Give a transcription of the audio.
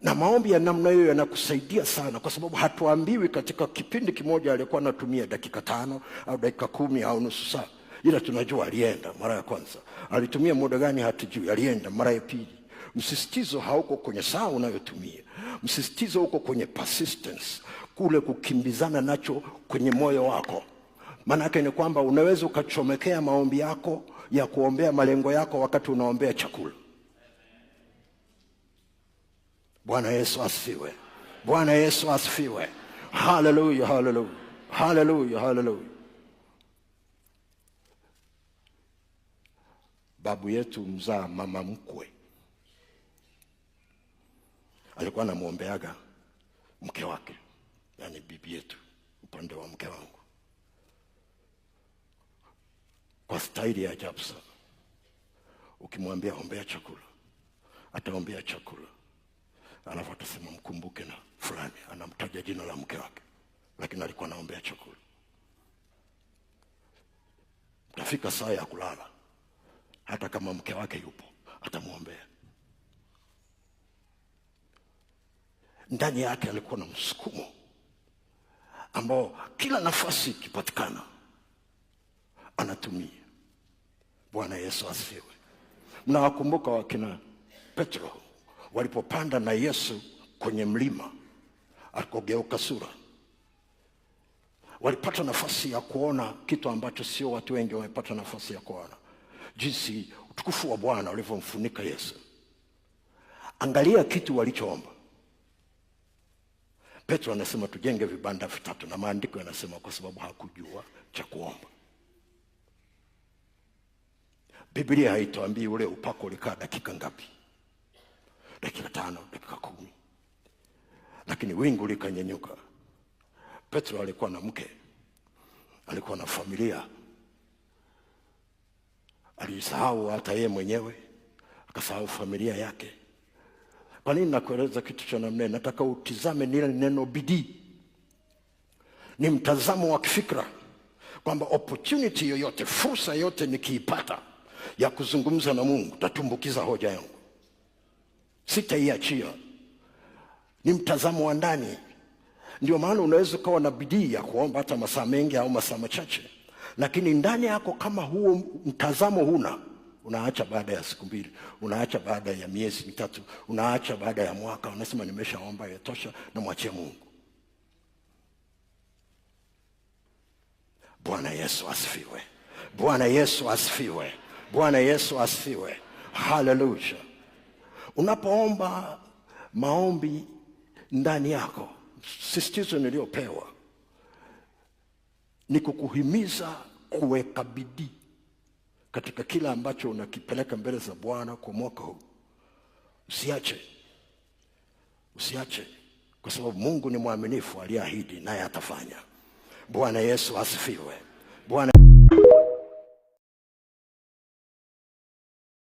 Na maombi ya namna hiyo yanakusaidia sana, kwa sababu hatuambiwi katika kipindi kimoja alikuwa anatumia dakika 5 au dakika 10 au nusu saa. Ila tunajua alienda mara ya kwanza. Alitumia muda gani hatujui, alienda mara ya pili. Msisitizo hauko kwenye saa unayotumia. Msisitizo uko kwenye persistence, kule kukimbizana nacho kwenye moyo wako. Maana yake ni kwamba unaweza ukachomekea maombi yako ya kuombea malengo yako wakati unaombea chakula. Bwana Yesu asifiwe. Bwana Yesu asifiwe. Hallelujah, hallelujah. Hallelujah, hallelujah. Babu yetu mzaa mama mkwe alikuwa anamuombeaga mke wake, yani bibi yetu upande wa mke wangu, kwa staili ya ajabu sana. Ukimwambia ombea chakula, ataombea chakula. Alafu atasema mkumbuke na fulani, anamtaja jina la mke wake, lakini alikuwa anaombea chakula. Tafika saa ya kulala, hata kama mke wake yupo, atamuombea. Ndani yake alikuwa na msukumo ambao kila nafasi ikipatikana anatumia. Bwana Yesu asifiwe. Mnawakumbuka wakina Petro walipopanda na Yesu kwenye mlima alikogeuka sura? Walipata nafasi ya kuona kitu ambacho sio watu wengi wamepata nafasi ya kuona, jinsi utukufu wa Bwana ulivyomfunika Yesu. Angalia kitu walichoomba. Petro anasema tujenge vibanda 3, na maandiko yanasema kwa sababu hakujua cha kuomba. Biblia haituambii ule upako ulikaa dakika ngapi, dakika 5, dakika 10, lakini wingu likanyenyuka. Petro alikuwa na mke, alikuwa na familia, alisahau hata yeye mwenyewe, akasahau familia yake. Kwa nini nakueleza kitu cha namna? Nataka utizame nile neno bidii. Ni mtazamo wa kifikra kwamba opportunity yoyote, fursa yote nikiipata ya kuzungumza na Mungu, tatumbukiza hoja yangu, sitaiachia. Ni mtazamo wa ndani. Ndio maana unaweza kuwa na bidii ya kuomba hata masaa mengi au masaa machache, lakini ndani yako kama huo mtazamo huna, unaacha baada ya siku 2, unaacha baada ya miezi 3, unaacha baada ya mwaka, unasema nimeshaomba yatosha, na mwachie Mungu. Bwana Yesu asifiwe. Bwana Yesu asifiwe. Bwana Yesu asifiwe. Hallelujah. Unapoomba maombi ndani yako, sisitizo niliopewa ni kukuhimiza kuweka bidii katika kila ambacho unakipeleka mbele za Bwana kwa mwaka huu. Usiache. Usiache, kwa sababu Mungu ni mwaminifu, aliahidi naye atafanya. Bwana Yesu asifiwe. Bwana